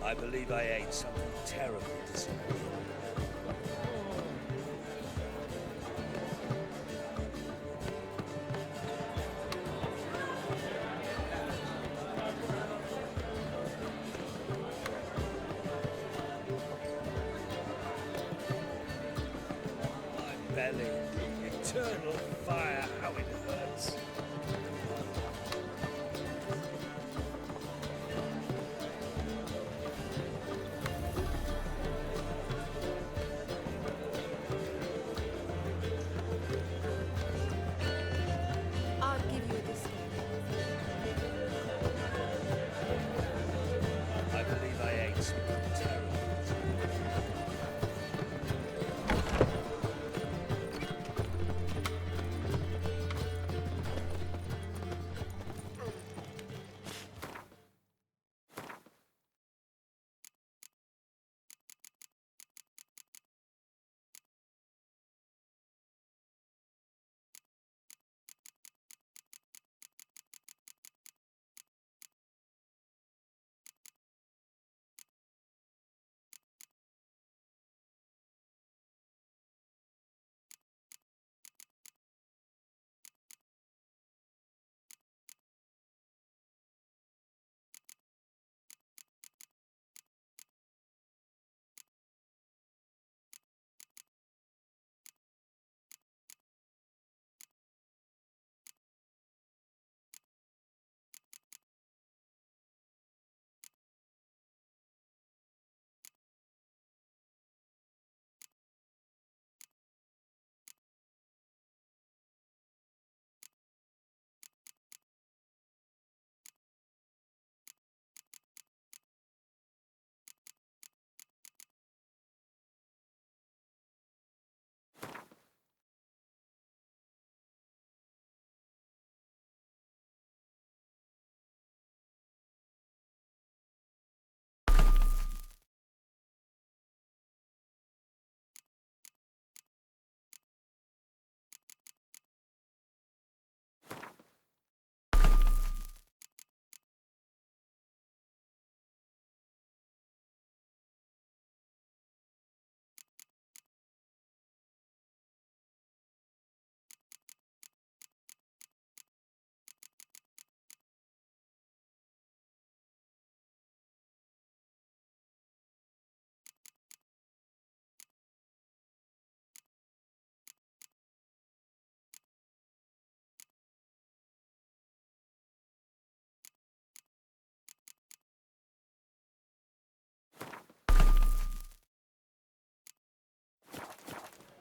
I believe I ate something terribly disagreeable. My belly, eternal fire, how it hurts. I'll give you a discount. I believe I ate something terribly disagreeable.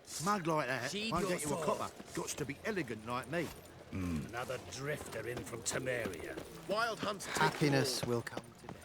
Smug like that Heed won't your get you a thought. copper. Got to be elegant like me. Another drifter in from Temeria. Wild hunts take Happiness will come today.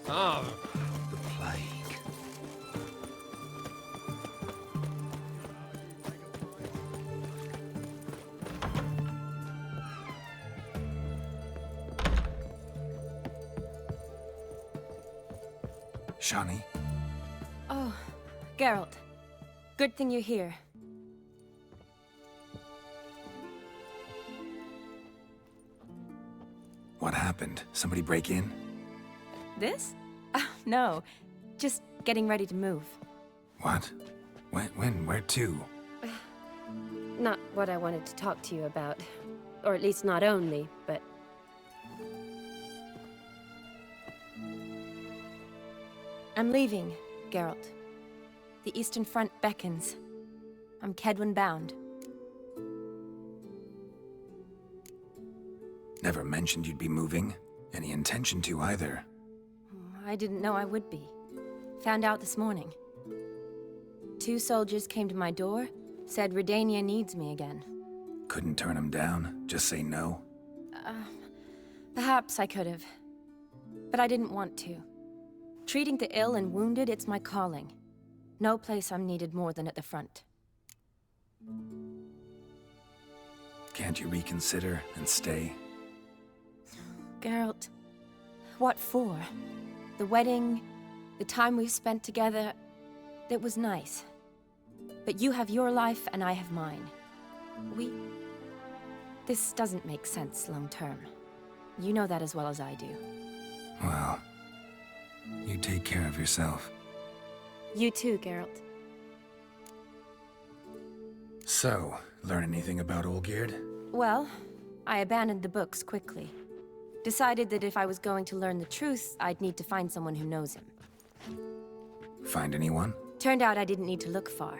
The plague. Shani, Oh, Geralt. Good thing you're here. what happened? Somebody break in? This? No, just getting ready to move. What? When? Where to? Not what I wanted to talk to you about. Or at least not only, but... I'm leaving, Geralt. The Eastern Front beckons. I'm Kedwin bound. Never mentioned you'd be moving. Any intention to either. I didn't know I would be. Found out this morning. 2 soldiers came to my door, said Redania needs me again. Couldn't turn him down? Just say no? Perhaps I could have. But I didn't want to. Treating the ill and wounded, it's my calling. No place I'm needed more than at the front. Can't you reconsider and stay? Geralt, what for? The wedding, the time we've spent together, it was nice. But you have your life and I have mine. This doesn't make sense long term. You know that as well as I do. Well, you take care of yourself. You too, Geralt. So, learn anything about Olgierd? Well, I abandoned the books quickly. Decided that if I was going to learn the truth, I'd need to find someone who knows him. Find anyone? Turned out I didn't need to look far.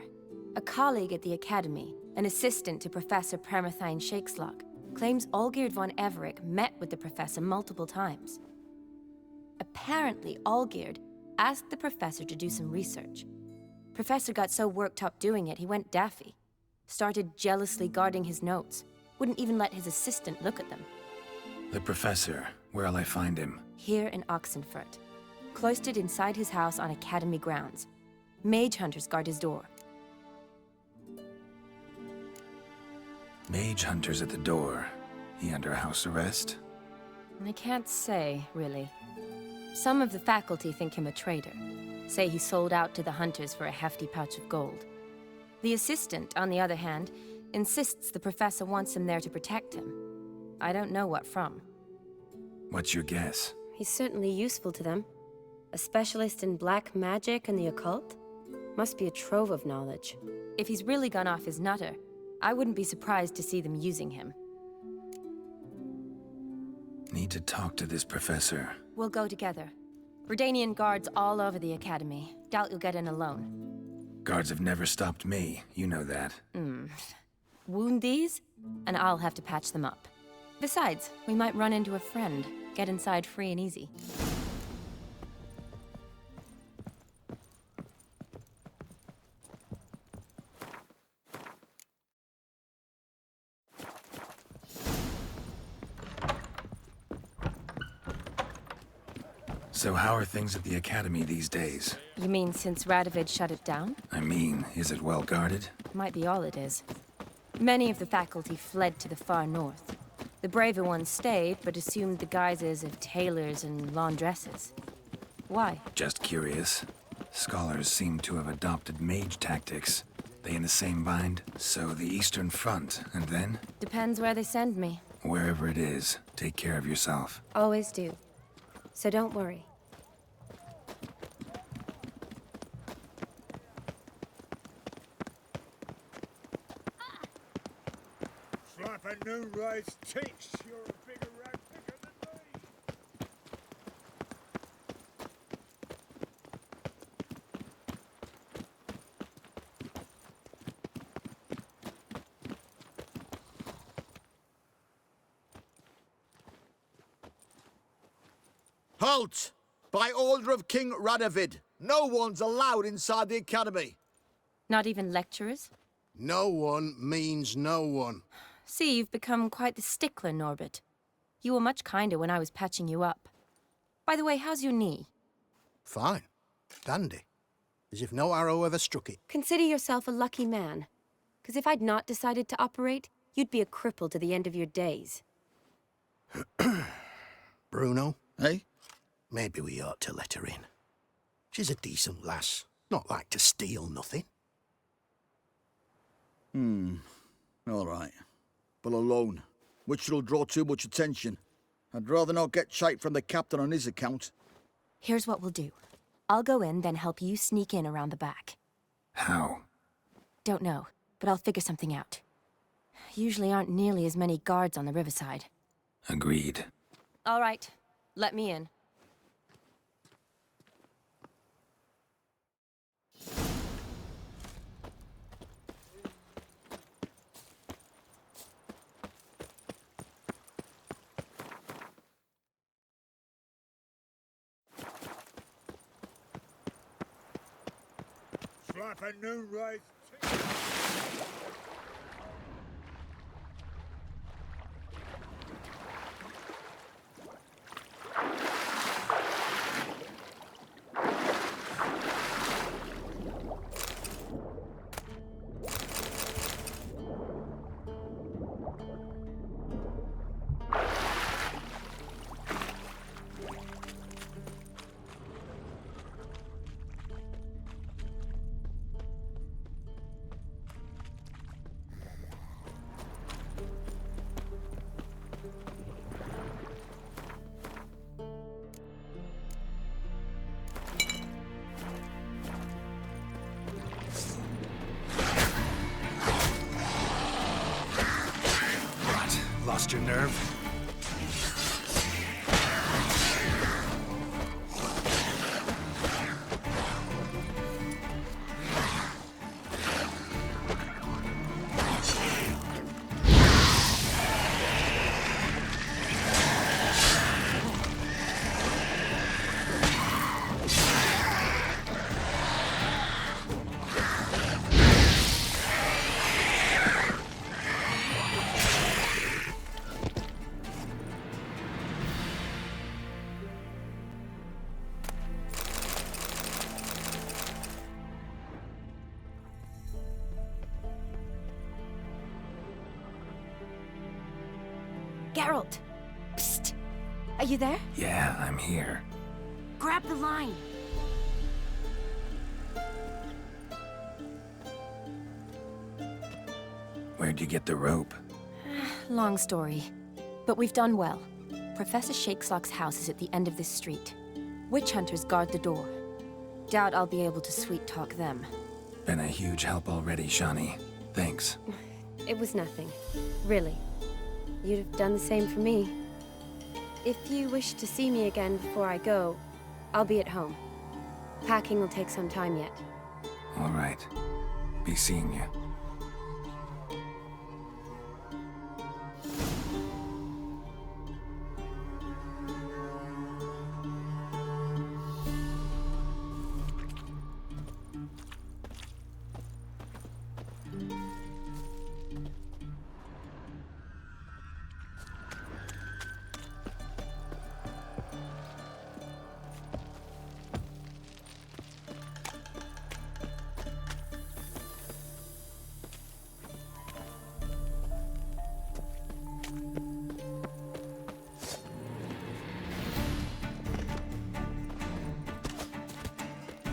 A colleague at the Academy, an assistant to Professor Permathine Shakeslog, claims Olgierd von Everec met with the professor multiple times. Apparently, Olgierd asked the professor to do some research. Professor got so worked up doing it, he went daffy. Started jealously guarding his notes. Wouldn't even let his assistant look at them. The professor. Where'll I find him? Here in Oxenfurt. Cloistered inside his house on Academy grounds. Mage hunters guard his door. Mage hunters at the door. He under house arrest? I can't say, really. Some of the faculty think him a traitor. Say he sold out to the hunters for a hefty pouch of gold. The assistant, on the other hand, insists the professor wants him there to protect him. I don't know what from. What's your guess? He's certainly useful to them. A specialist in black magic and the occult? Must be a trove of knowledge. If he's really gone off his nutter, I wouldn't be surprised to see them using him. Need to talk to this professor. We'll go together. Redanian guards all over the Academy. Doubt you'll get in alone. Guards have never stopped me, you know that. Wound these, and I'll have to patch them up. Besides, we might run into a friend. Get inside free and easy. So how are things at the Academy these days? You mean since Radovid shut it down? I mean, is it well guarded? Might be all it is. Many of the faculty fled to the far north. The braver ones stayed, but assumed the guises of tailors and laundresses. Why? Just curious. Scholars seem to have adopted mage tactics. They in the same bind? So the Eastern Front, and then? Depends where they send me. Wherever it is, take care of yourself. Always do. So don't worry. Slap a new raised cheeks. You're a bigger rat picker than me. Halt! By order of King Radovid, no one's allowed inside the Academy. Not even lecturers? No one means no one. See, you've become quite the stickler, Norbert. You were much kinder when I was patching you up. By the way, how's your knee? Fine. Dandy. As if no arrow ever struck it. Consider yourself a lucky man. Because if I'd not decided to operate, you'd be a cripple to the end of your days. Bruno, Eh? maybe we ought to let her in. She's a decent lass. Not like to steal nothing. All right. But alone, which will draw too much attention. I'd rather not get shite from the captain on his account. Here's what we'll do. I'll go in, then help you sneak in around the back. How? Don't know, but I'll figure something out. Usually aren't nearly as many guards on the riverside. Agreed. All right, let me in. Slap a new rise. What? Lost your nerve? Geralt! Psst! Are you there? Yeah, I'm here. Grab the line! Where'd you get the rope? Long story. But we've done well. Professor Shakeslock's house is at the end of this street. Witch hunters guard the door. Doubt I'll be able to sweet-talk them. Been a huge help already, Shani. Thanks. It was nothing. Really. You'd have done the same for me. If you wish to see me again before I go, I'll be at home. Packing will take some time yet. All right. Be seeing you.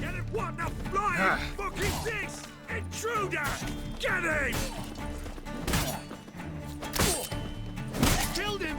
Get it? What the flying fuck is this? Intruder! Get him! Killed him!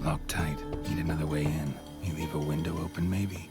Locked tight. Need another way in. You leave a window open, maybe?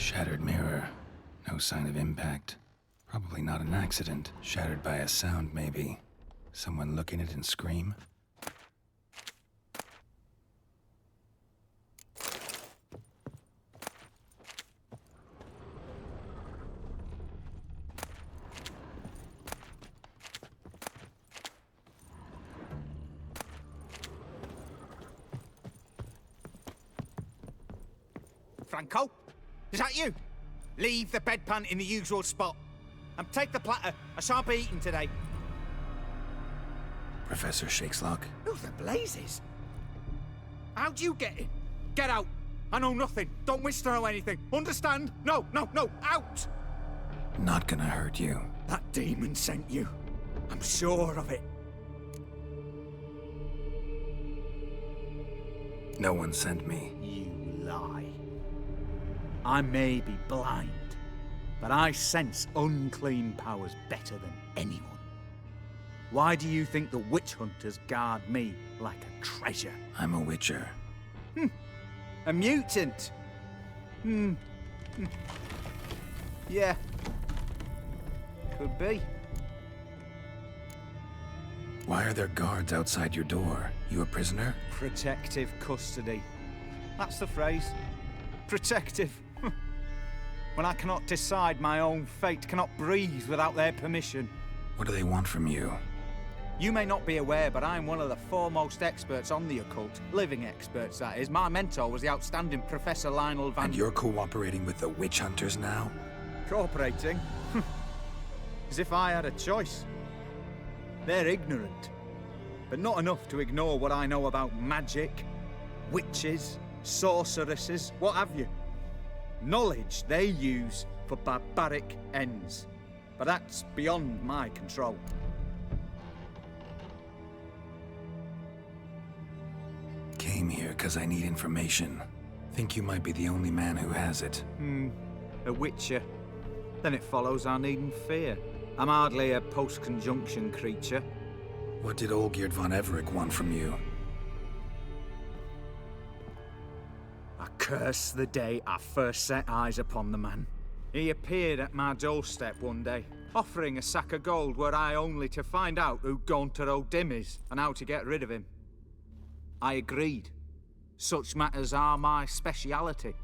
Shattered mirror. No sign of impact. Probably not an accident. Shattered by a sound, maybe. Someone look in it and scream? Franco? Is that you? Leave the bedpan in the usual spot. And take the platter. I shan't be eating today. Professor Shakeslock? Who the blazes? How'd you get in? Get out. I know nothing. Don't wish to know anything. Understand? No, no, no. Out! Not gonna hurt you. That demon sent you. I'm sure of it. No one sent me. You lie. I may be blind, but I sense unclean powers better than anyone. Why do you think the witch hunters guard me like a treasure? I'm a witcher. A mutant? Yeah. Could be. Why are there guards outside your door? You a prisoner? Protective custody. That's the phrase. Protective. When I cannot decide my own fate, cannot breathe without their permission. What do they want from you? You may not be aware, but I'm one of the foremost experts on the occult. Living experts, that is. My mentor was the outstanding Professor Lionel Van... And you're cooperating with the witch hunters now? Cooperating? As if I had a choice. They're ignorant, but not enough to ignore what I know about magic, witches, sorceresses, what have you. Knowledge they use for barbaric ends. But that's beyond my control. Came here because I need information. Think you might be the only man who has it. A witcher. Then it follows I needn't fear. I'm hardly a post-conjunction creature. What did Olgierd von Everec want from you? I curse the day I first set eyes upon the man. He appeared at my doorstep one day, offering a sack of gold were I only to find out who Gaunter O'Dim is and how to get rid of him. I agreed. Such matters are my speciality.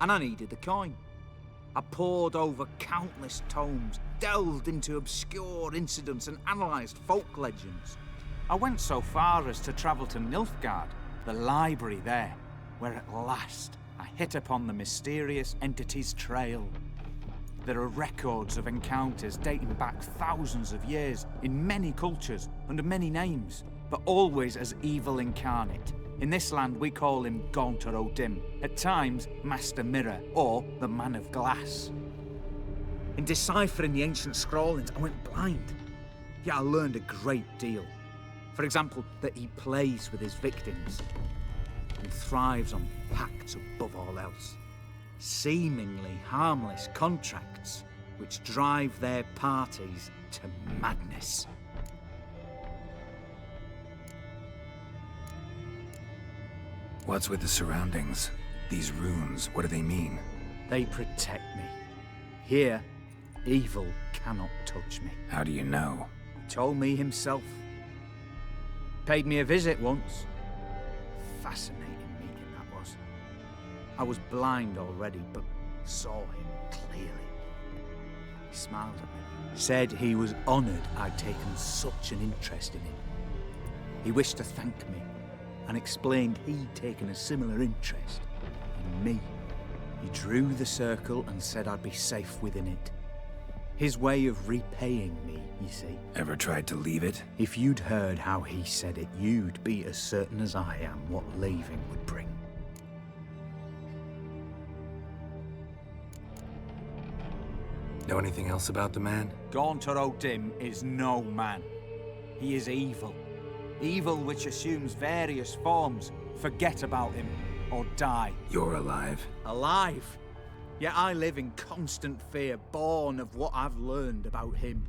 And I needed the coin. I pored over countless tomes, delved into obscure incidents and analysed folk legends. I went so far as to travel to Nilfgaard, the library there, where at last I hit upon the mysterious entity's trail. There are records of encounters dating back thousands of years in many cultures under many names, but always as evil incarnate. In this land we call him Gaunter O'Dim, at times Master Mirror or the Man of Glass. In deciphering the ancient scrawlings I went blind, yet I learned a great deal. For example, that he plays with his victims and thrives on pacts above all else. Seemingly harmless contracts which drive their parties to madness. What's with the surroundings? These runes, what do they mean? They protect me. Here, evil cannot touch me. How do you know? He told me himself. Paid me a visit once. Fascinating meeting that was. I was blind already, but saw him clearly. He smiled at me. Said he was honoured I'd taken such an interest in him. He wished to thank me and explained he'd taken a similar interest in me. He drew the circle and said I'd be safe within it. His way of repaying me, you see. Ever tried to leave it? If you'd heard how he said it, you'd be as certain as I am what leaving would bring. Know anything else about the man? Gaunter O'Dim is no man. He is evil. Evil which assumes various forms. Forget about him, or die. You're alive. Alive? Yet I live in constant fear, born of what I've learned about him.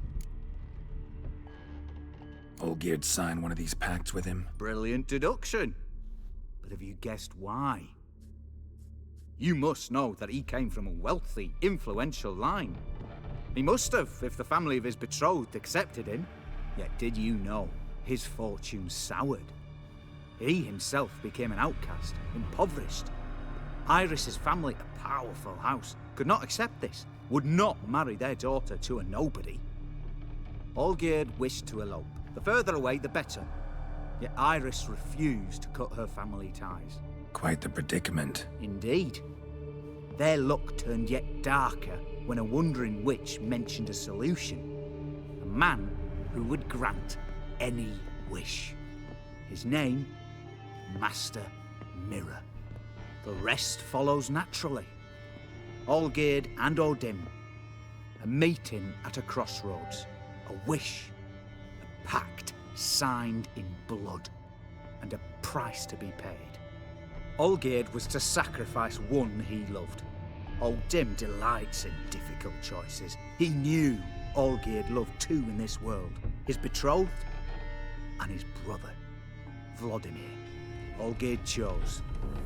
Olgierd signed one of these pacts with him? Brilliant deduction. But have you guessed why? You must know that he came from a wealthy, influential line. He must have, if the family of his betrothed accepted him. Yet did you know his fortune soured? He himself became an outcast, impoverished. Iris's family, a powerful house, could not accept this, would not marry their daughter to a nobody. Olgierd wished to elope. The further away, the better. Yet Iris refused to cut her family ties. Quite the predicament. Indeed. Their luck turned yet darker when a wandering witch mentioned a solution. A man who would grant any wish. His name, Master Mirror. The rest follows naturally. Olgierd and O'Dim, a meeting at a crossroads, a wish, a pact signed in blood, and a price to be paid. Olgierd was to sacrifice one he loved. O'Dim delights in difficult choices. He knew Olgierd loved two in this world, his betrothed and his brother, Vladimir. Olgierd chose,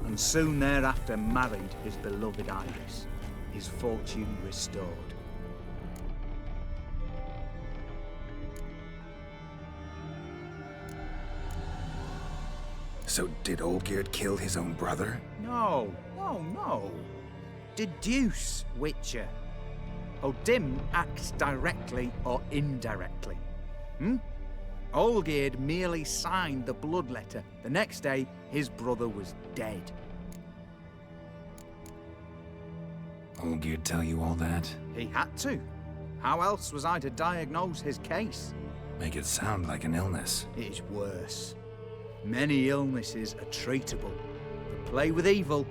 and soon thereafter married his beloved Iris, his fortune restored. So did Olgierd kill his own brother? No. Deduce, Witcher. O'Dim acts directly or indirectly. Olgierd merely signed the blood letter. The next day, his brother was dead. Olgierd tell you all that? He had to. How else was I to diagnose his case? Make it sound like an illness. It is worse. Many illnesses are treatable, but play with evil,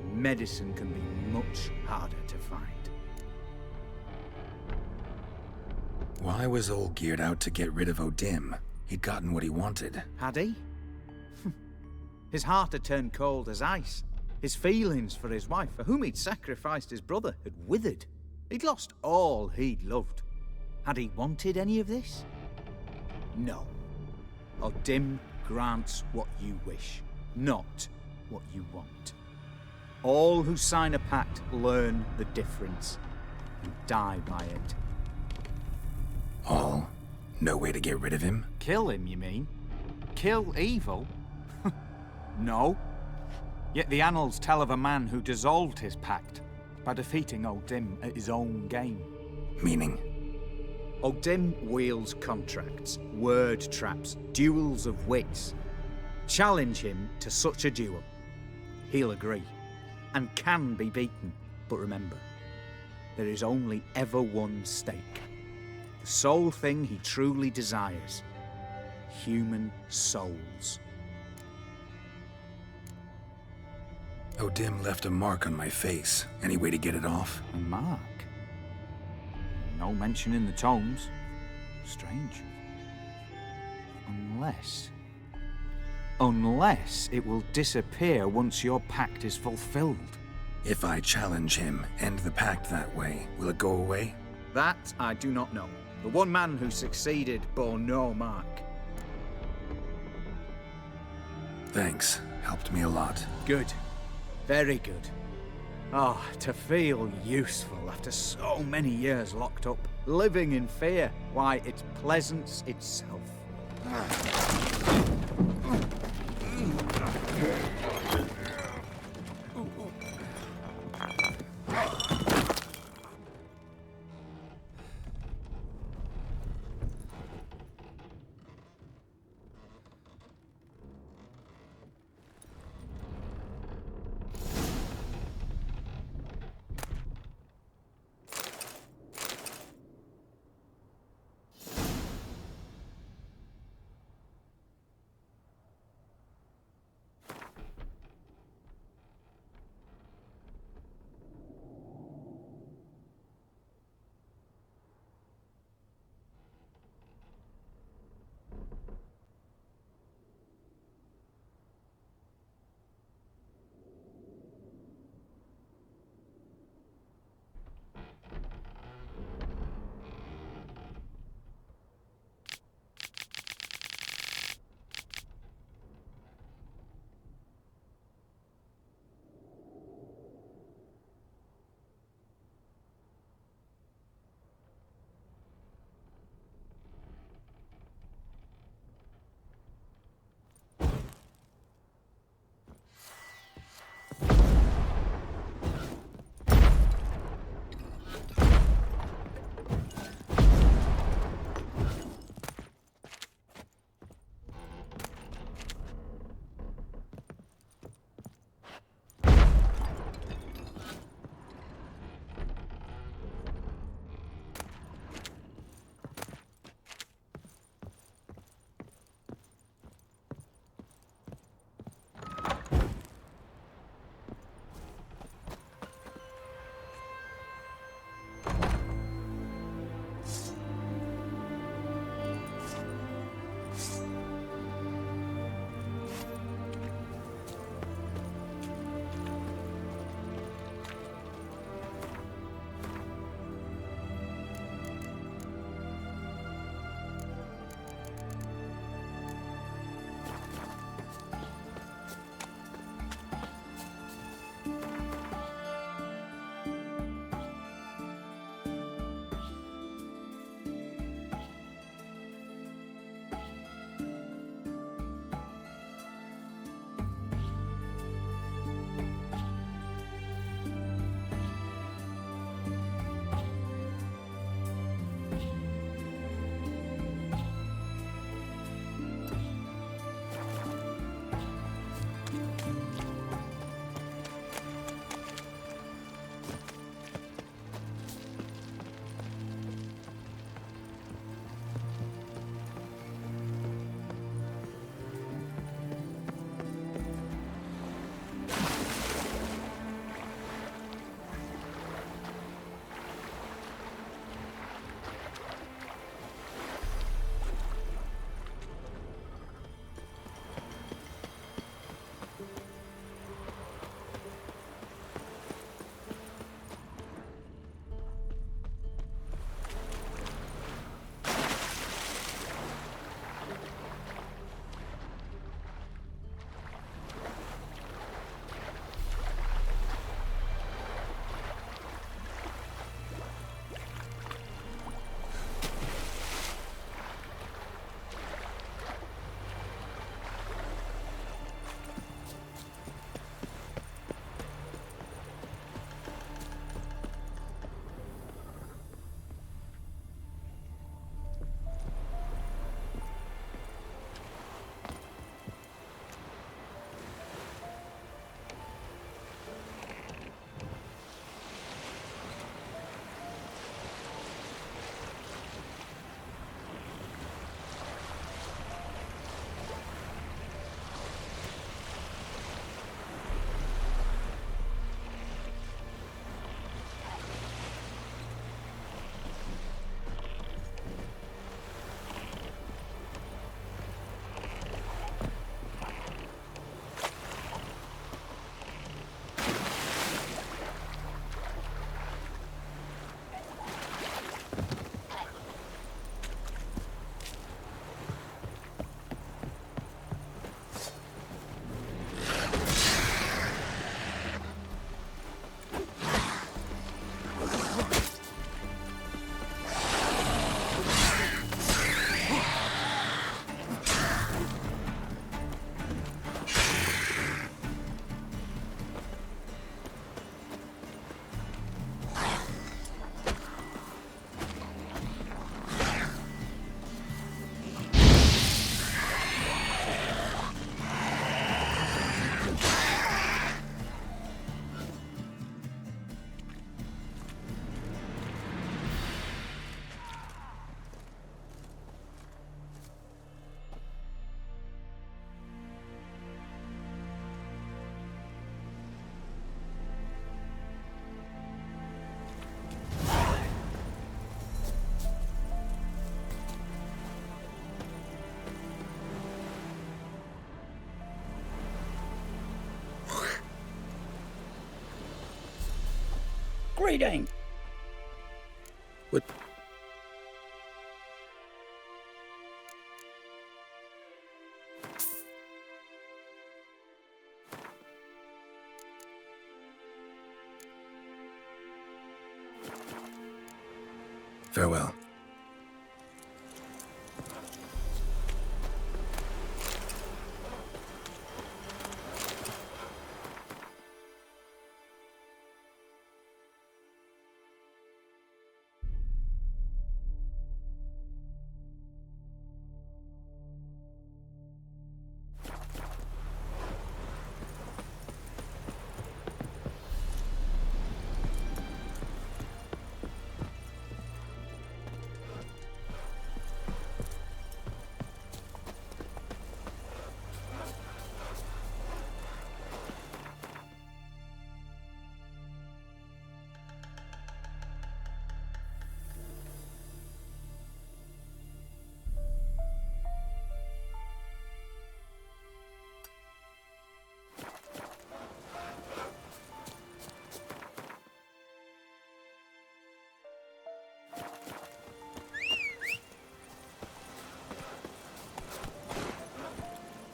and medicine can be much harder to find. Why was Olgierd out to get rid of O'Dim? He'd gotten what he wanted. Had he? His heart had turned cold as ice. His feelings for his wife, for whom he'd sacrificed his brother, had withered. He'd lost all he'd loved. Had he wanted any of this? No. O'Dim grants what you wish, not what you want. All who sign a pact learn the difference and die by it. All? No way to get rid of him? Kill him, you mean? Kill evil? No. Yet the annals tell of a man who dissolved his pact by defeating O'Dim at his own game. Meaning? O'Dim wields contracts, word traps, duels of wits. Challenge him to such a duel. He'll agree, and can be beaten. But remember, there is only ever one stake. The sole thing he truly desires. Human souls. O'Dim left a mark on my face. Any way to get it off? A mark? No mention in the tomes. Strange. Unless it will disappear once your pact is fulfilled. If I challenge him, end the pact that way, will it go away? That I do not know. The one man who succeeded bore no mark. Thanks. Helped me a lot. Good. Very good. Oh, to feel useful after so many years locked up, living in fear. Why, it's pleasance itself. reading! What? Farewell.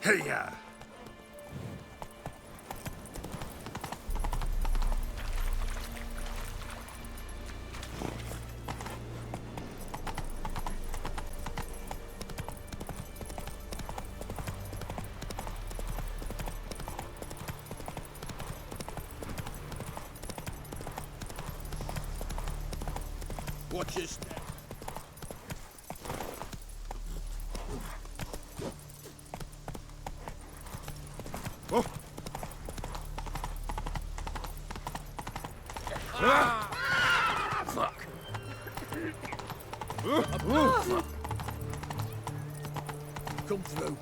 Hey-ya! Watch your step. Oh. Fuck. Come through.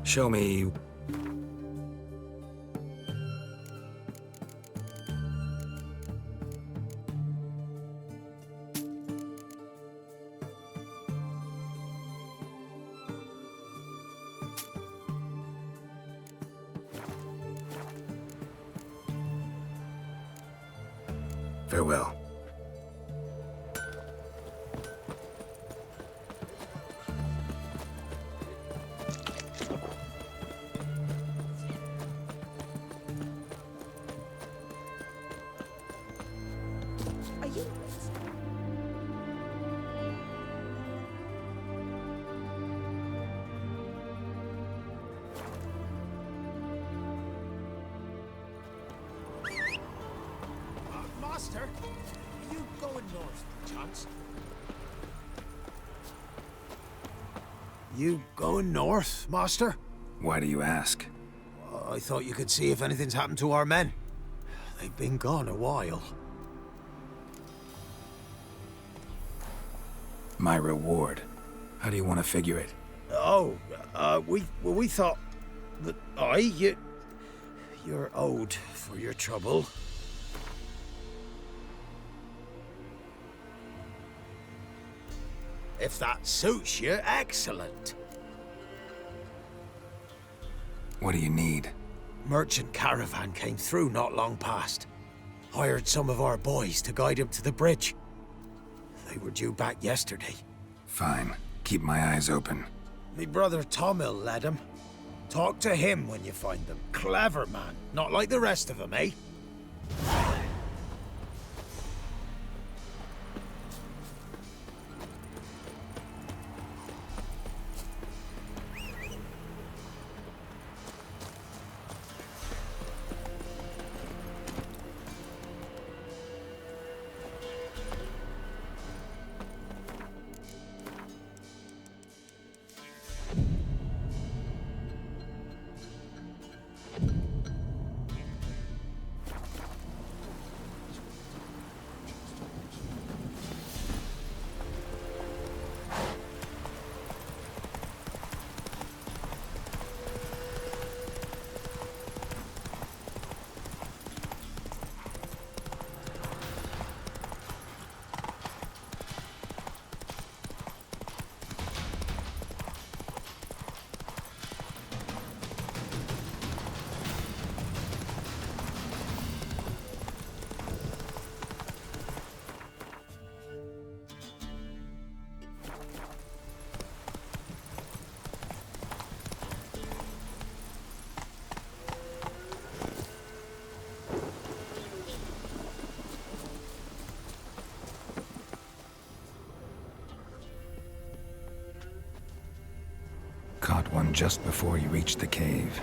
Show me. Farewell. Are you... Master, are you going north, perchance? You going north, Master? Why do you ask? I thought you could see if anything's happened to our men. They've been gone a while. My reward. How do you want to figure it? Oh, we thought that you're owed for your trouble. If that suits you, excellent. What do you need? Merchant caravan came through not long past. Hired some of our boys to guide him to the bridge. They were due back yesterday. Fine. Keep my eyes open. Me brother Tomil led him. Talk to him when you find them. Clever man. Not like the rest of them, eh? last one just before you reached the cave.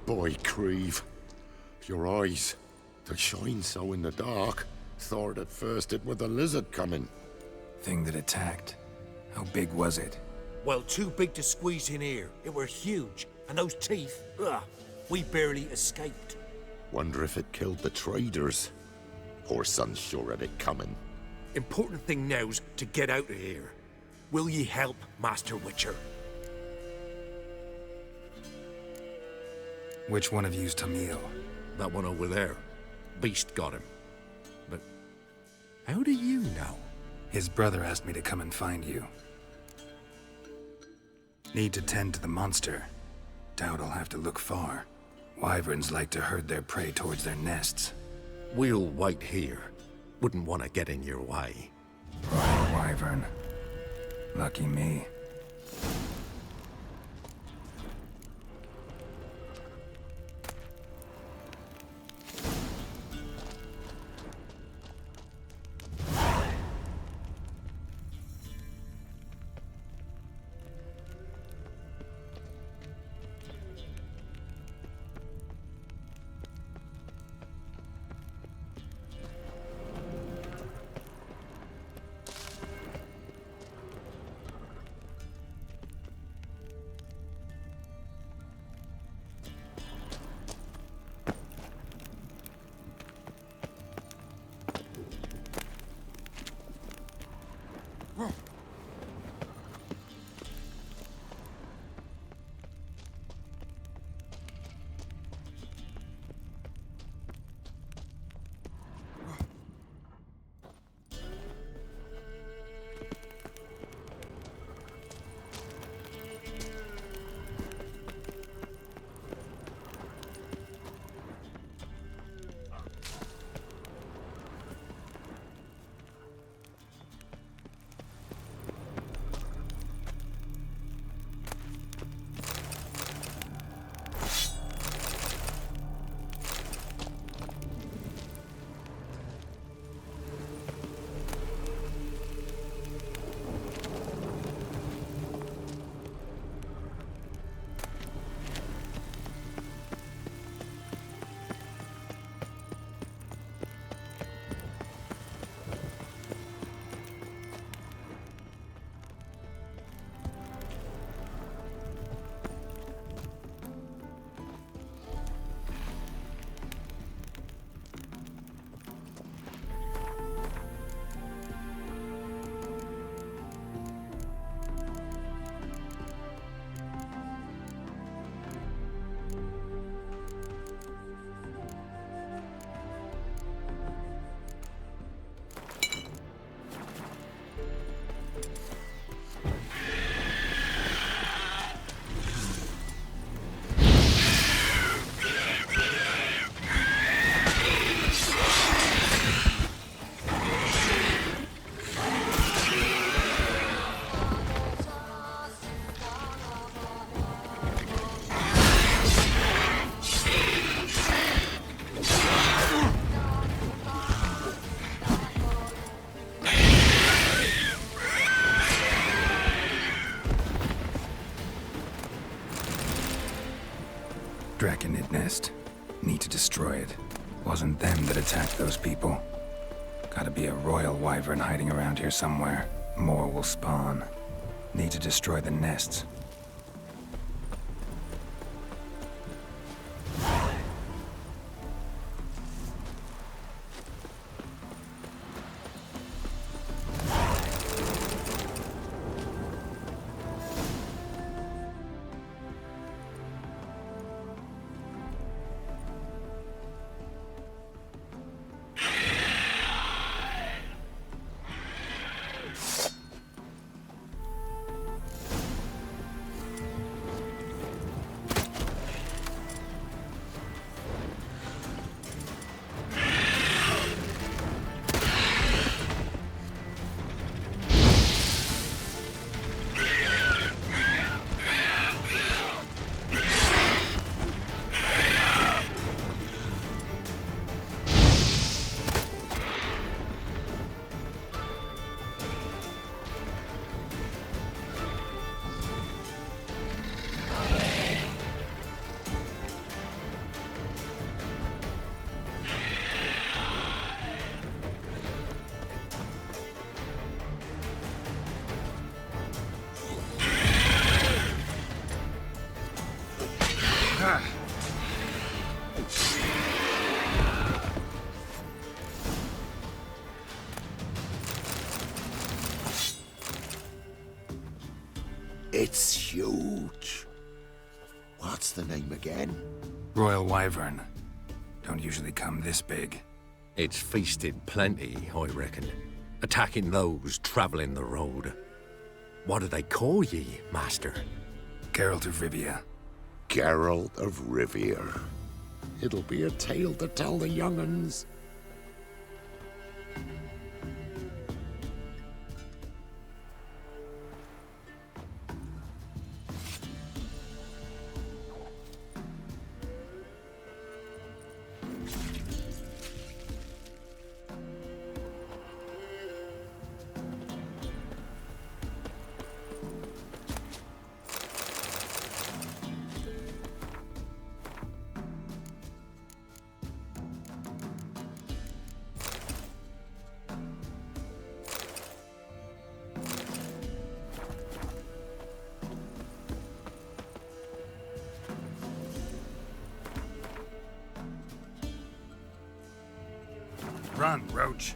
Boy, Creve, your eyes, they shine so in the dark. Thought at first it were the lizard coming. Thing that attacked. How big was it? Well, too big to squeeze in here. It were huge. And those teeth, ugh, we barely escaped. Wonder if it killed the traders. Whoreson's sure of it coming. Important thing now's to get out of here. Will ye help, Master Witcher? Which one of you's Tamil? That one over there. Beast got him. But how do you know? His brother asked me to come and find you. Need to tend to the monster. Doubt I'll have to look far. Wyverns like to herd their prey towards their nests. We'll wait here. Wouldn't want to get in your way. Royal Wyvern. Lucky me. Draconid nest. Need to destroy it. Wasn't them that attacked those people. Gotta be a royal wyvern hiding around here somewhere. More will spawn. Need to destroy the nests. It's huge. What's the name again? Royal Wyvern. Don't usually come this big. It's feasted plenty, I reckon. Attacking those travelling the road. What do they call ye, master? Geralt of Rivia. Geralt of Rivia. It'll be a tale to tell the young'uns. Run, Roach.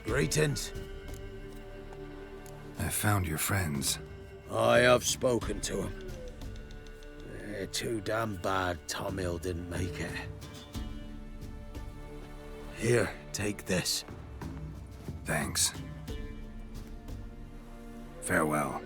Greetings. I found your friends. I have spoken to them. They're too damn bad Tom Hill didn't make it. Here, take this. Thanks. Farewell.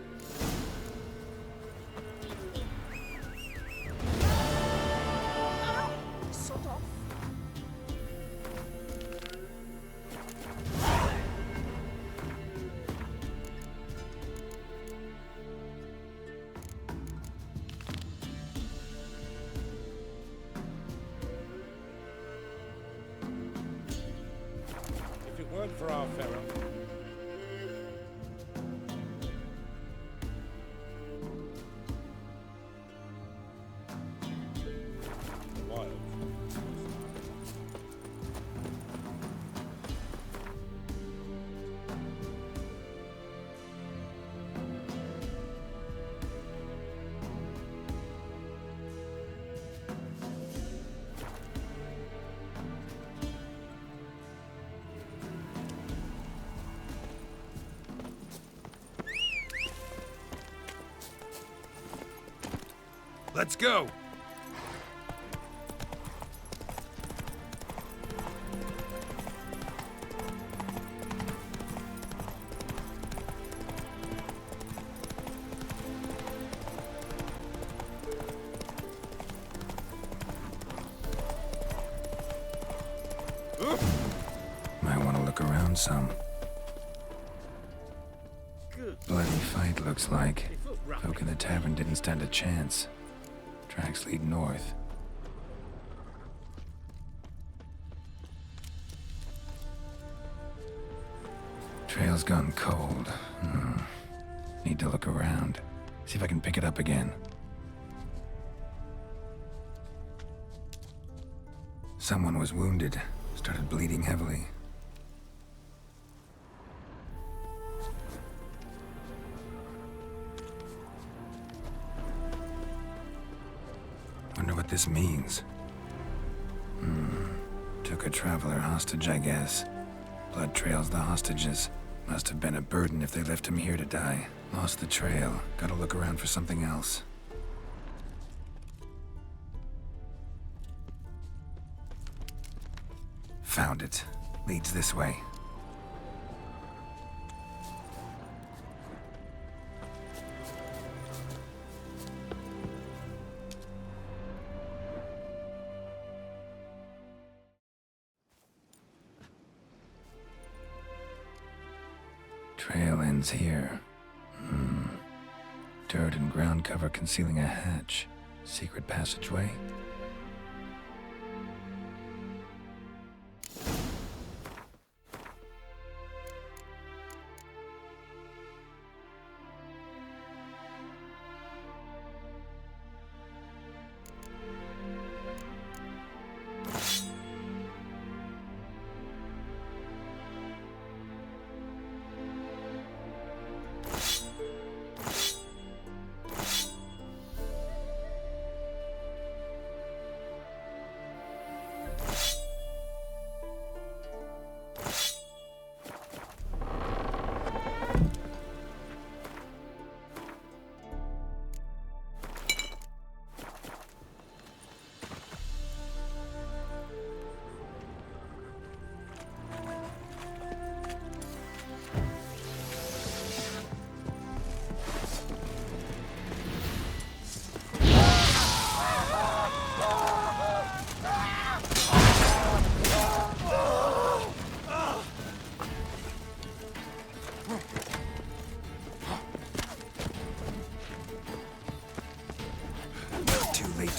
If it weren't for our Pharaoh, wild. Let's go! Might want to look around some. Bloody fight, looks like. Folk in the tavern didn't stand a chance. Tracks lead north. Trail's gone cold. Need to look around. See if I can pick it up again. Someone was wounded. Started bleeding heavily. Wonder what this means. Took a traveler hostage, I guess. Blood trails the hostages. Must have been a burden if they left him here to die. Lost the trail. Gotta look around for something else. Found it. Leads this way. Trail ends here. Dirt and ground cover concealing a hatch. Secret passageway.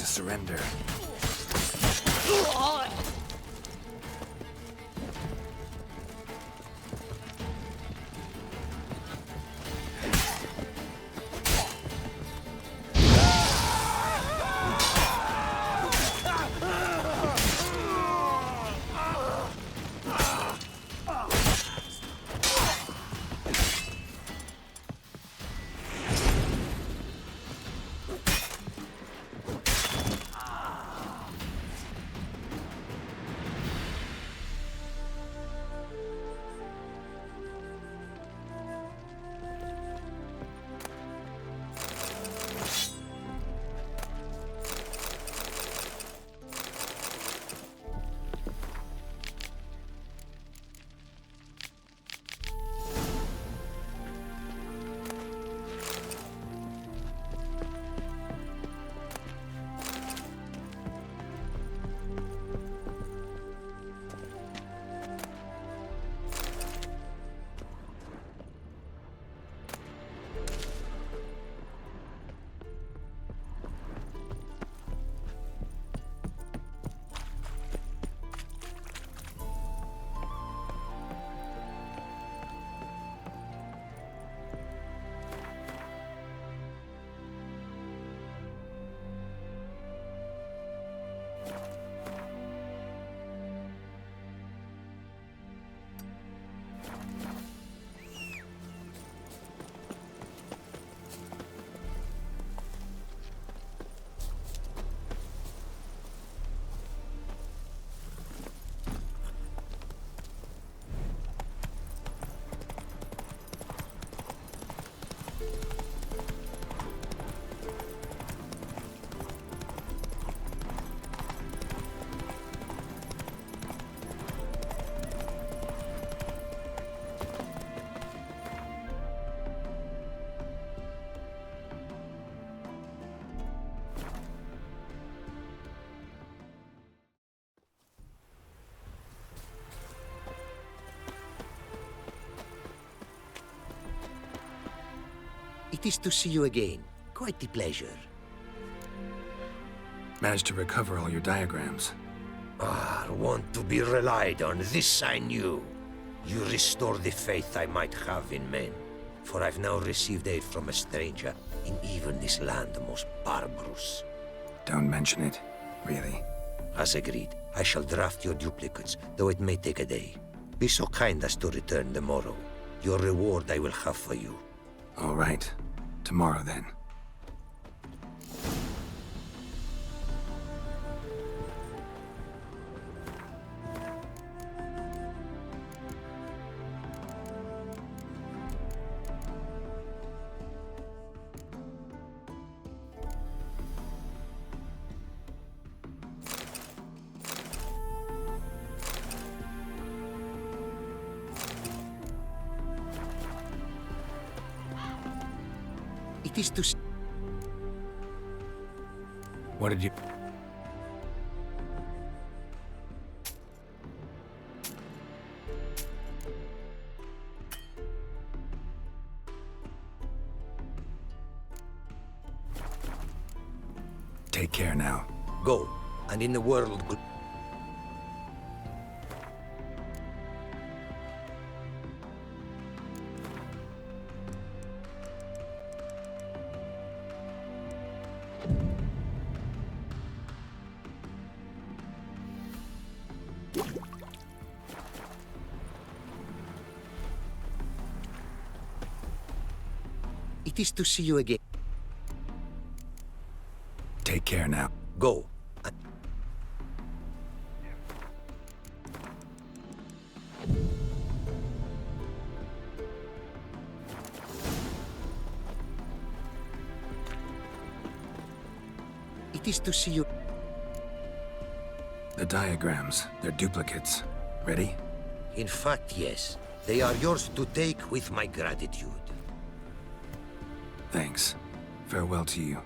surrender. It is to see you again. Quite the pleasure. Managed to recover all your diagrams. Ah, want to be relied on, this I knew. You restore the faith I might have in men. For I've now received aid from a stranger, in even this land most barbarous. Don't mention it, really. As agreed, I shall draft your duplicates, though it may take a day. Be so kind as to return tomorrow. Your reward I will have for you. All right. Tomorrow, then. It is to... What did you... Take care now. Go, and in the world... It is to see you again. Take care now. Go. It is to see you... The diagrams, they're duplicates. Ready? In fact, yes. They are yours to take with my gratitude. Thanks. Farewell to you.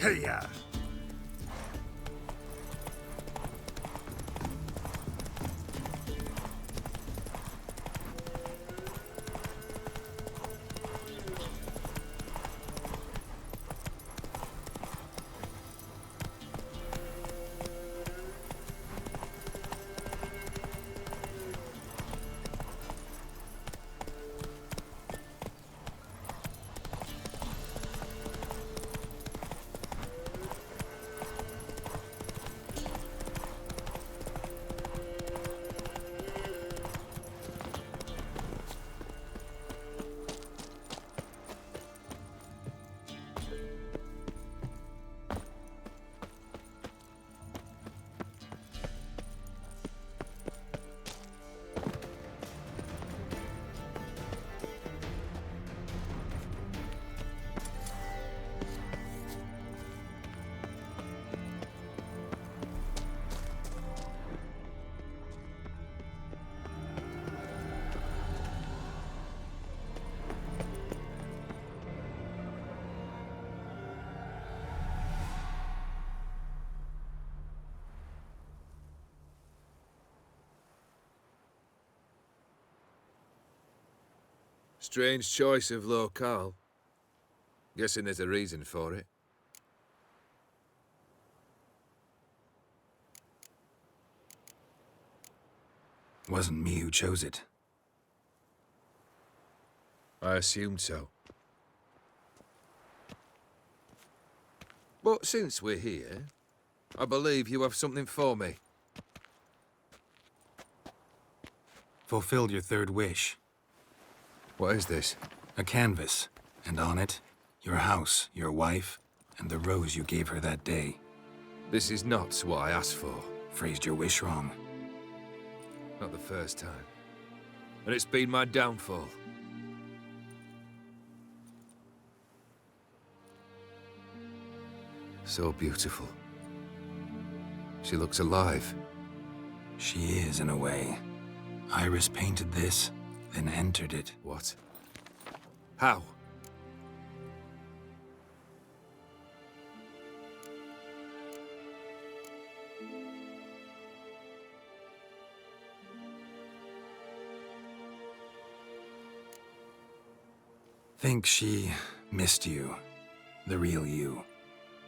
Here. Strange choice of locale. Guessing there's a reason for it. Wasn't me who chose it. I assumed so. But since we're here, I believe you have something for me. Fulfilled your third wish. What is this? A canvas, and on it, your house, your wife, and the rose you gave her that day. This is not what I asked for. Phrased your wish wrong. Not the first time. And it's been my downfall. So beautiful. She looks alive. She is, in a way. Iris painted this, then entered it. What? How? Think she missed you. The real you.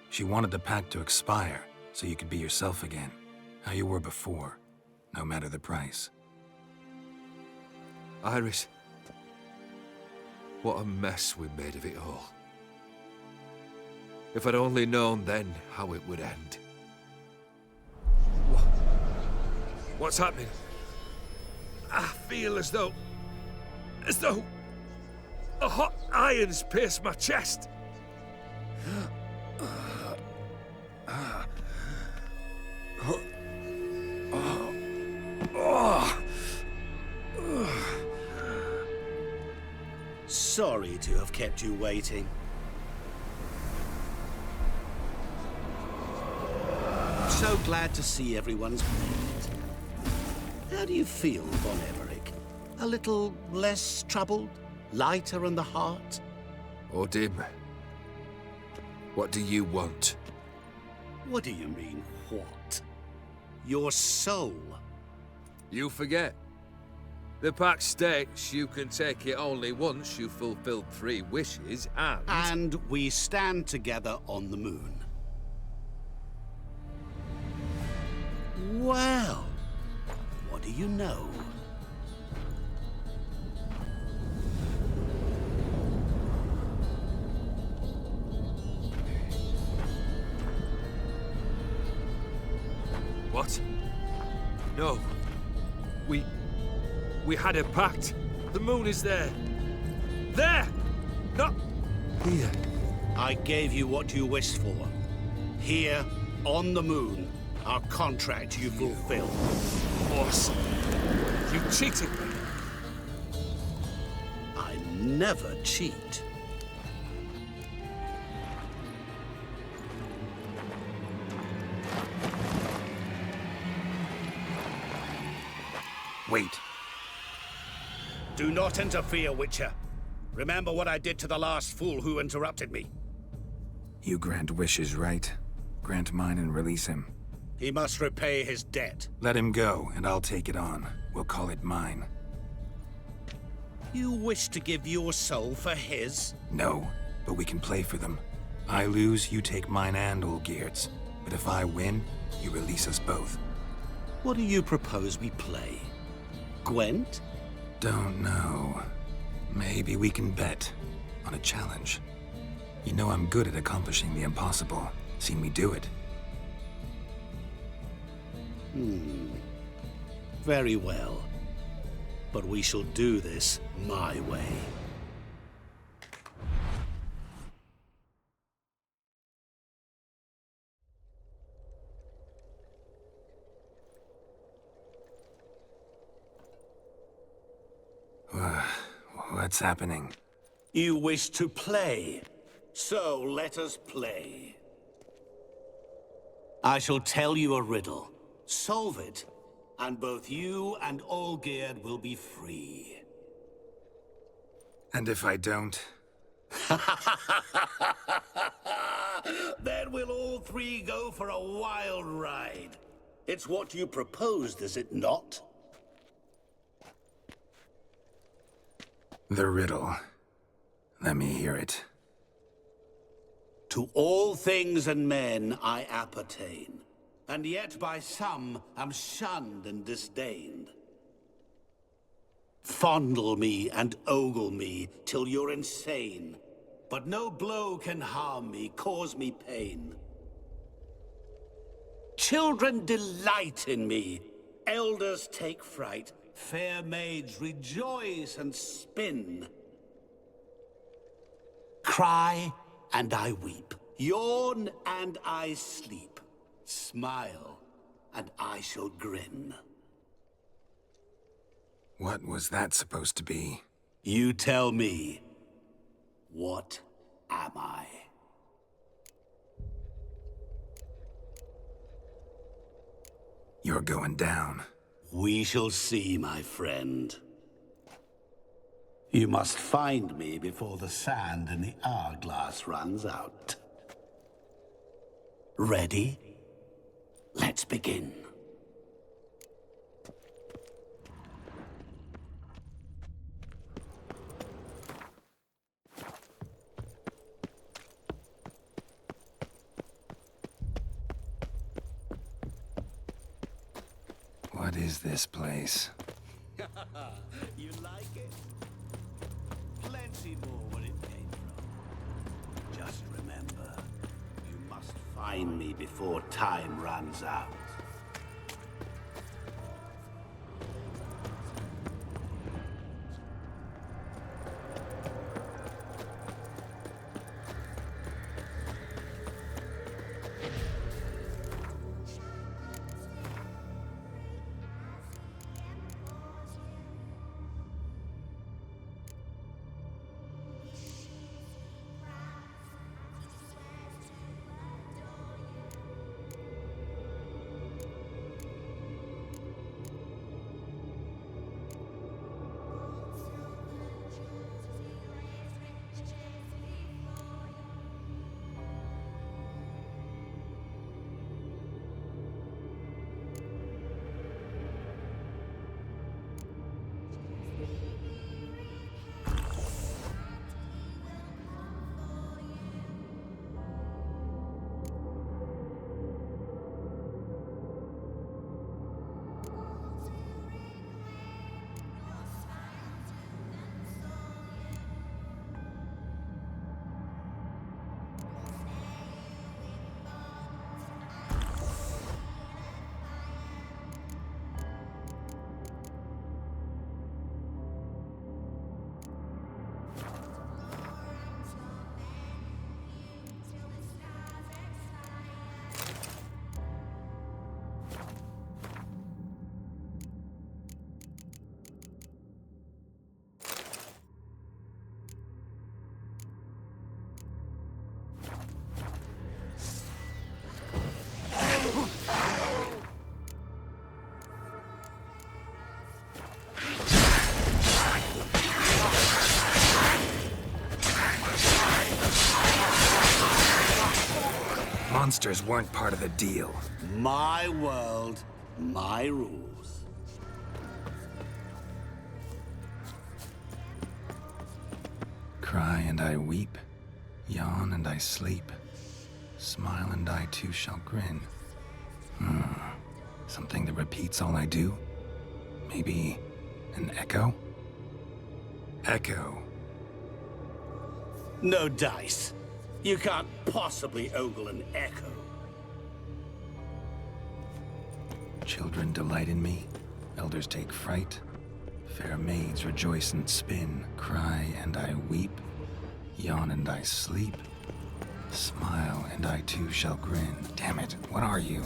She wanted the pact to expire, so you could be yourself again. How you were before, no matter the price. Iris. What a mess we made of it all. If I'd only known then how it would end. What's happening? I feel as though a hot iron's pierced my chest. Sorry to have kept you waiting. So glad to see everyone's made it. How do you feel, Von Everec? A little less troubled? Lighter in the heart? Odim, what do you want? What do you mean, what? Your soul. You forget. The pact states you can take it only once you fulfill 3 wishes and... And we stand together on the moon. Well, what do you know? What? No. We had a pact. The moon is there. There! Not here. I gave you what you wished for. Here, on the moon, our contract you fulfilled. Awesome. You cheated me. I never cheat. Wait. Do not interfere, Witcher. Remember what I did to the last fool who interrupted me. You grant wishes, right? Grant mine and release him. He must repay his debt. Let him go, and I'll take it on. We'll call it mine. You wish to give your soul for his? No, but we can play for them. I lose, you take mine and Olgierd's. But if I win, you release us both. What do you propose we play? Gwent? Don't know. Maybe we can bet on a challenge. You know I'm good at accomplishing the impossible. Seen me do it. Very well. But we shall do this my way. What's happening? You wish to play, so let us play. I shall tell you a riddle. Solve it, and both you and Olgierd will be free. And if I don't? Then we'll all three go for a wild ride. It's what you proposed, is it not? The riddle. Let me hear it. To all things and men I appertain, and yet by some am shunned and disdained. Fondle me and ogle me till you're insane, but no blow can harm me, cause me pain. Children delight in me, elders take fright, fair maids rejoice and spin. Cry and I weep, yawn and I sleep, smile and I shall grin. What was that supposed to be? You tell me, what am I? You're going down. We shall see, my friend. You must find me before the sand in the hourglass runs out. Ready? Let's begin. What is this place? You like it? Plenty more where it came from. Just remember, you must find me before time runs out. monsters weren't part of the deal. My world, my rules. Cry and I weep, yawn and I sleep, smile and I too shall grin. Something that repeats all I do? Maybe an echo? Echo. No dice. You can't possibly ogle an echo. Children delight in me, elders take fright. Fair maids rejoice and spin, cry and I weep, yawn and I sleep, smile and I too shall grin. Damn it, what are you?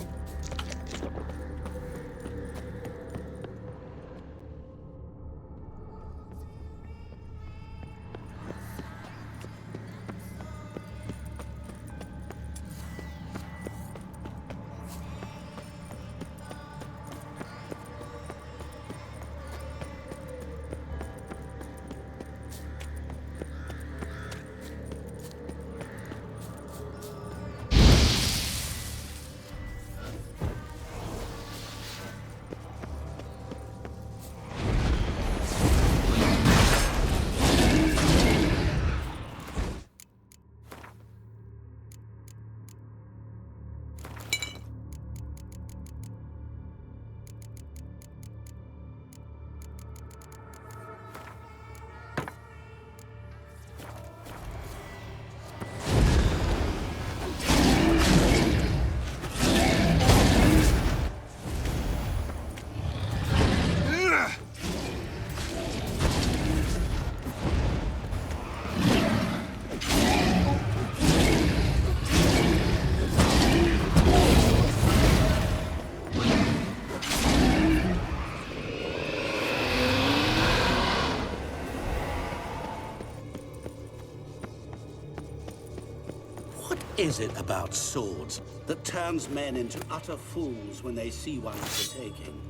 What is it about swords that turns men into utter fools when they see one for taking?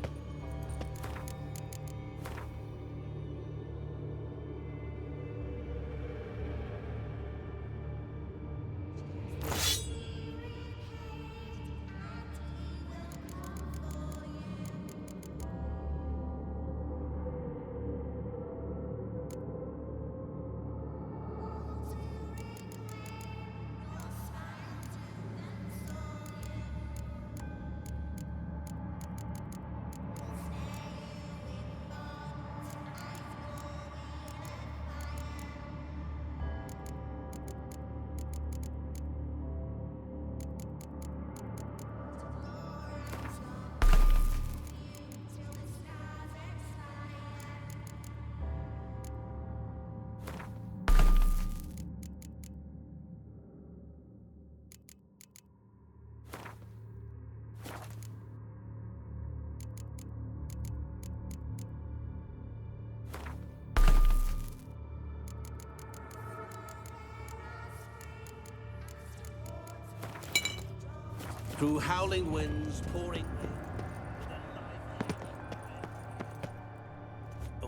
Through howling winds, pouring rain,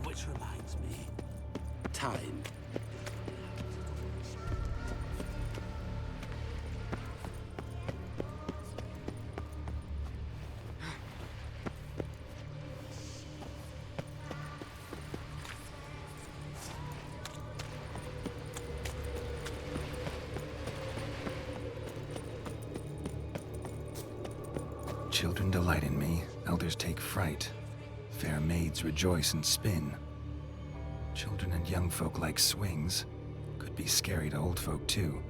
which reminds me, time. Children delight in me, elders take fright. Fair maids rejoice and spin. Children and young folk like swings. Could be scary to old folk too.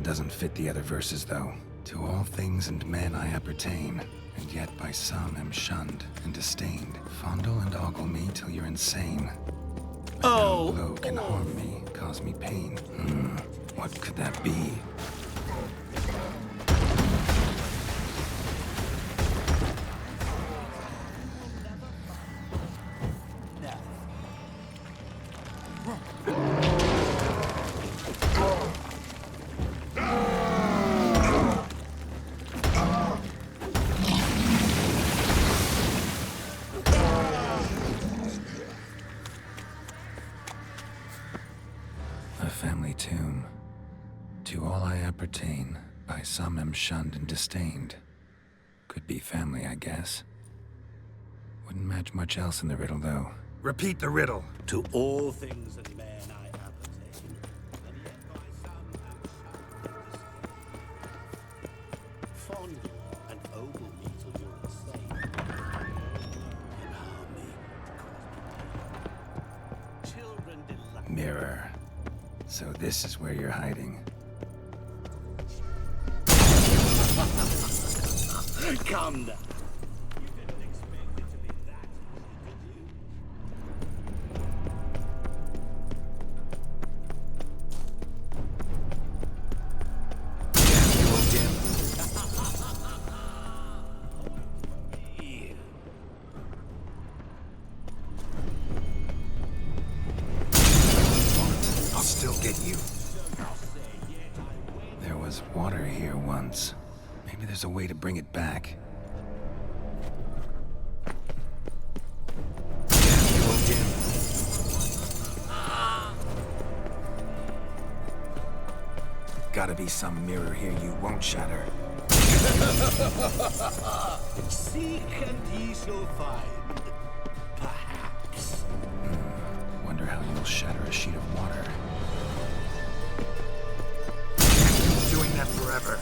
Doesn't fit the other verses though. To all things and men I appertain, and yet by some am shunned and disdained. Fondle and ogle me till you're insane. But no blow can harm me, cause me pain. What could that be? A family tomb. To all I appertain, by By some am shunned and disdained. Could be family, I guess. Wouldn't match much else in the riddle, though. Repeat the riddle. To all things and men I appertain, and yet by some am shunned and disdained. Fondle and ogle me till you're insane. And harm me, cause me pain. Children delight. Mirror. So this is where you're hiding. Calm down. You didn't expect it to be that easy, did you? I'll still get you. There was water here once. Maybe there's a way to bring it back. Gotta be some mirror here you won't shatter. Seek and ye shall find. Perhaps. Wonder how you'll shatter a sheet of water. Doing that forever.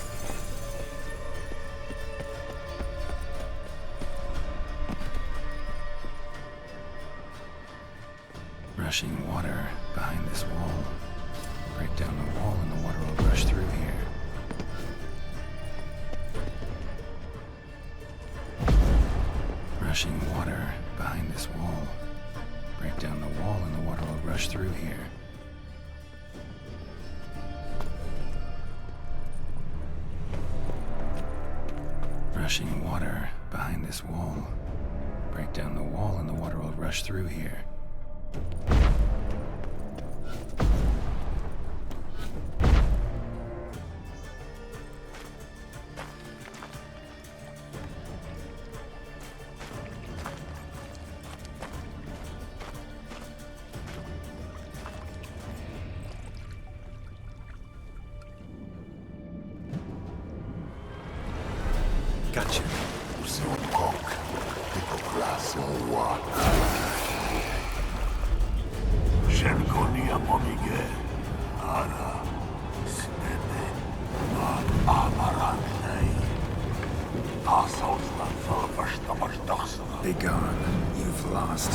Rushing water behind this wall. Break down the wall and the water will rush through here. Rushing water behind this wall. Break down the wall and the water will rush through here. Rushing water behind this wall. Break down the wall and the water will rush through here. Gotcha. Shenkonia Momige. Ara. Snede. Amaranei. Assaulsman for Verstamasdachsana. Be gone. You've lost.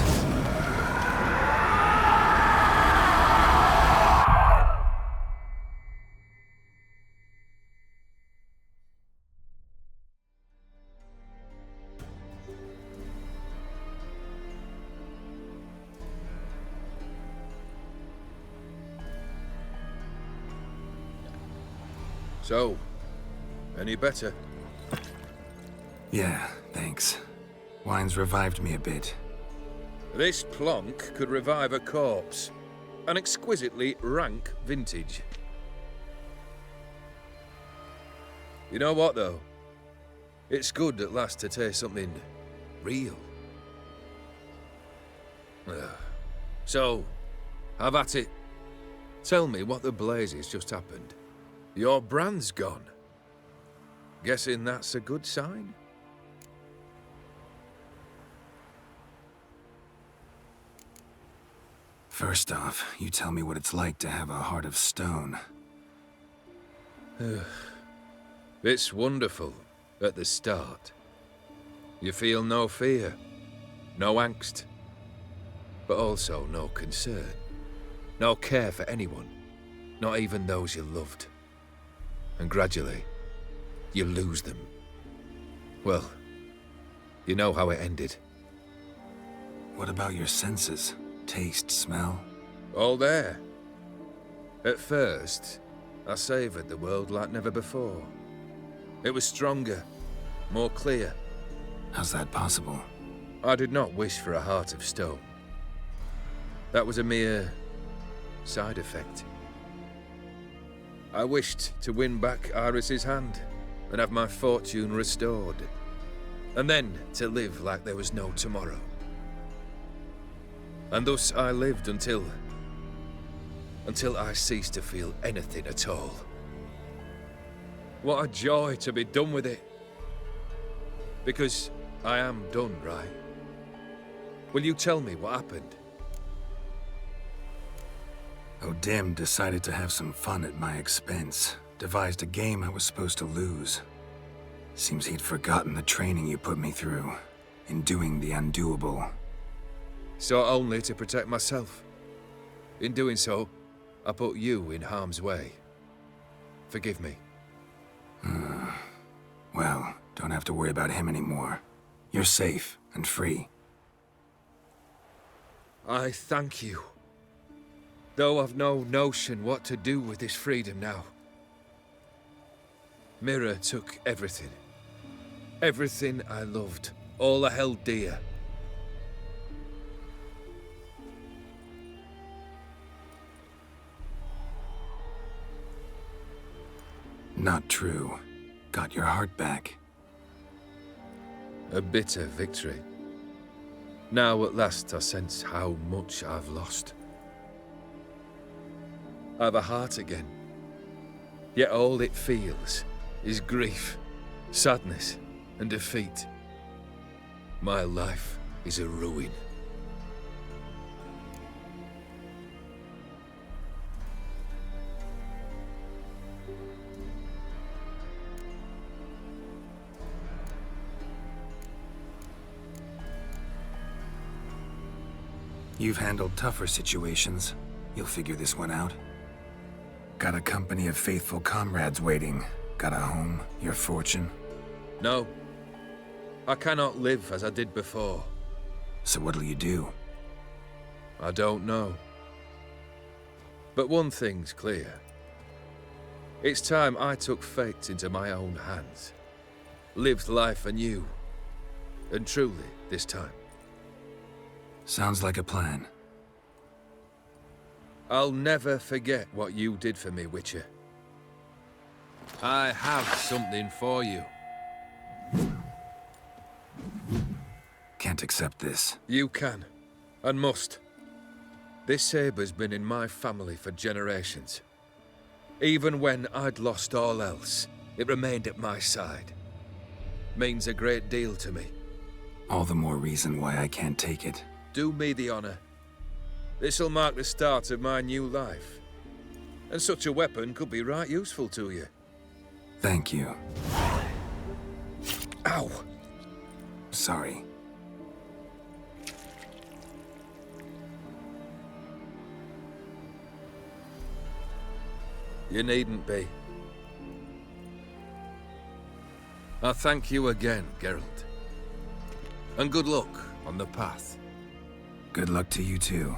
So, any better? Yeah, thanks. Wine's revived me a bit. This plonk could revive a corpse. An exquisitely rank vintage. You know what, though? It's good at last to taste something real. So, have at it. Tell me what the blazes just happened. Your brand's gone. Guessing that's a good sign? First off, you tell me what it's like to have a heart of stone. It's wonderful at the start. You feel no fear, no angst, but also no concern, no care for anyone, not even those you loved. And gradually, you lose them. Well, you know how it ended. What about your senses? Taste, smell? All there. At first, I savoured the world like never before. It was stronger, more clear. How's that possible? I did not wish for a heart of stone. That was a mere side effect. I wished to win back Iris's hand and have my fortune restored. And then to live like there was no tomorrow. And thus I lived until I ceased to feel anything at all. What a joy to be done with it. Because I am done, right? Will you tell me what happened? O'Dim decided to have some fun at my expense. Devised a game I was supposed to lose. Seems he'd forgotten the training you put me through, in doing the undoable. So only to protect myself. In doing so, I put you in harm's way. Forgive me. Well, don't have to worry about him anymore. You're safe and free. I thank you. Though I've no notion what to do with this freedom now. Mira took everything. Everything I loved. All I held dear. Not true. Got your heart back. A bitter victory. Now at last I sense how much I've lost. I've a heart again. Yet all it feels is grief, sadness, and defeat. My life is a ruin. You've handled tougher situations. You'll figure this one out. Got a company of faithful comrades waiting. Got a home, your fortune. No. I cannot live as I did before. So what'll you do? I don't know. But one thing's clear. It's time I took fate into my own hands. Lived life anew. And truly, this time. Sounds like a plan. I'll never forget what you did for me, Witcher. I have something for you. Can't accept this. You can, and must. This sabre's been in my family for generations. Even when I'd lost all else, it remained at my side. Means a great deal to me. All the more reason why I can't take it. Do me the honor. This'll mark the start of my new life. And such a weapon could be right useful to you. Thank you. Ow! Sorry. You needn't be. I thank you again, Geralt. And good luck on the path. Good luck to you too.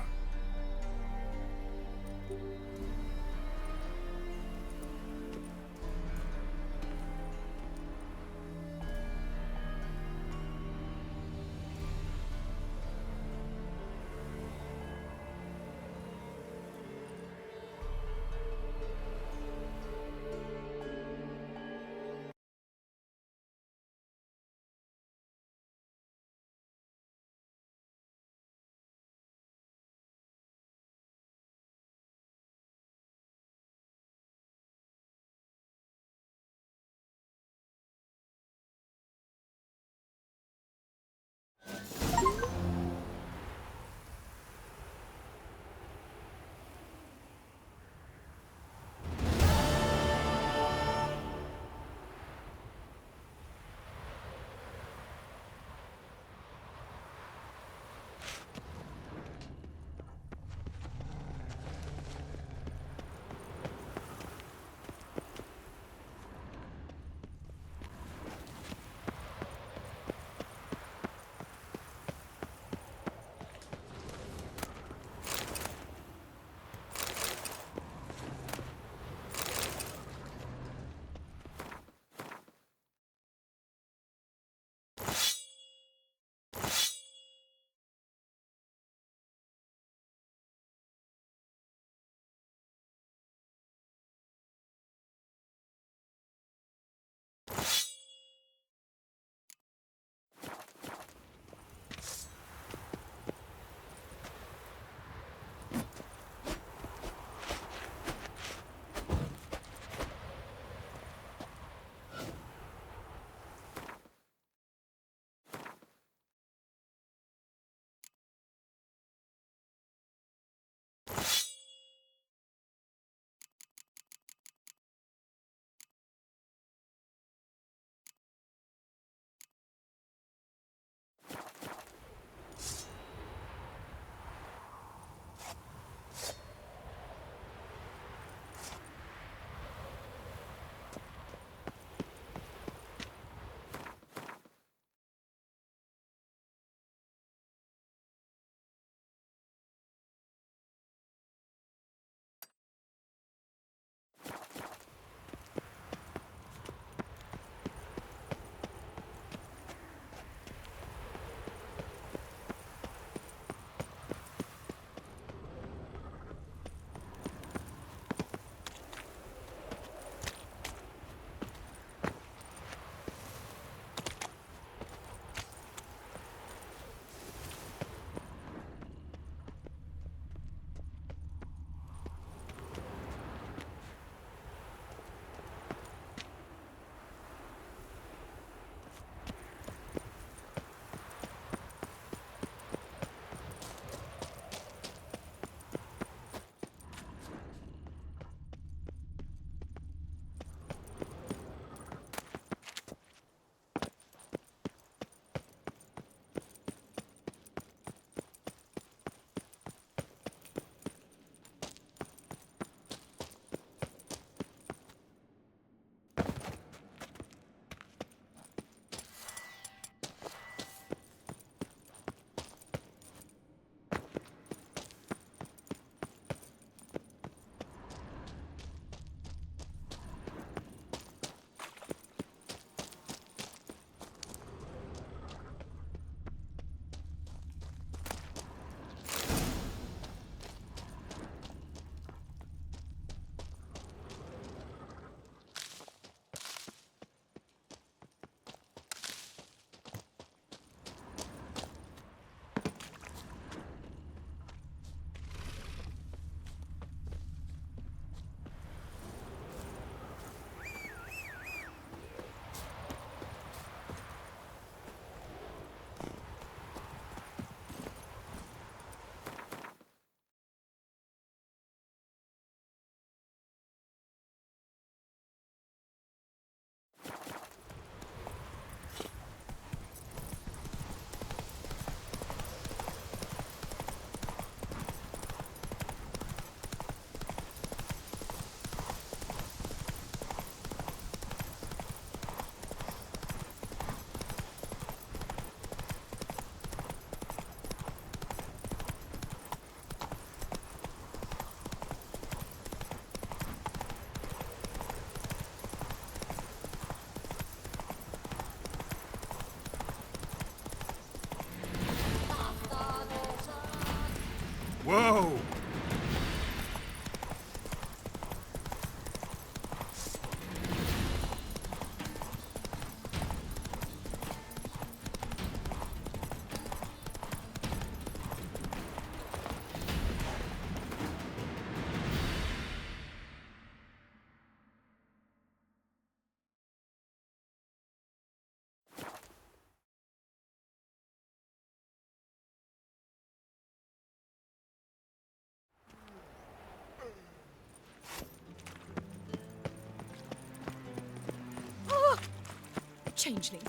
changeling.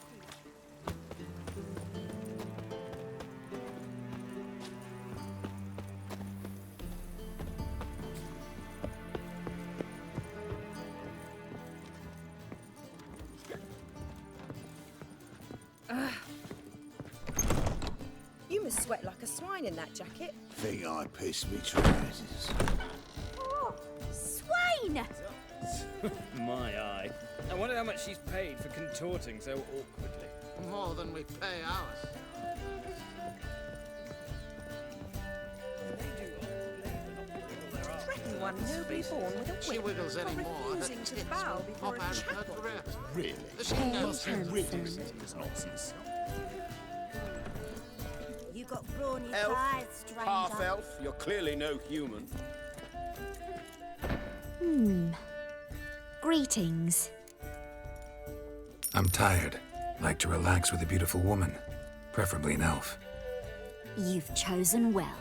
You must sweat like a swine in that jacket. Think I pissed me trousers. Oh, Swain! My eye. I wonder how much she's paid for contorting so awkwardly. More than we pay ours. Reckon one nobly born with a whip. She wiggles for any more, her refusing to tits bow will before pop a out of her chapel. dress. Really? She knows her Nonsense. You got brawny Elf, thighs, stranger. half-elf, you're clearly no human. Greetings. I'm tired. Like to relax with a beautiful woman. Preferably an elf. You've chosen well.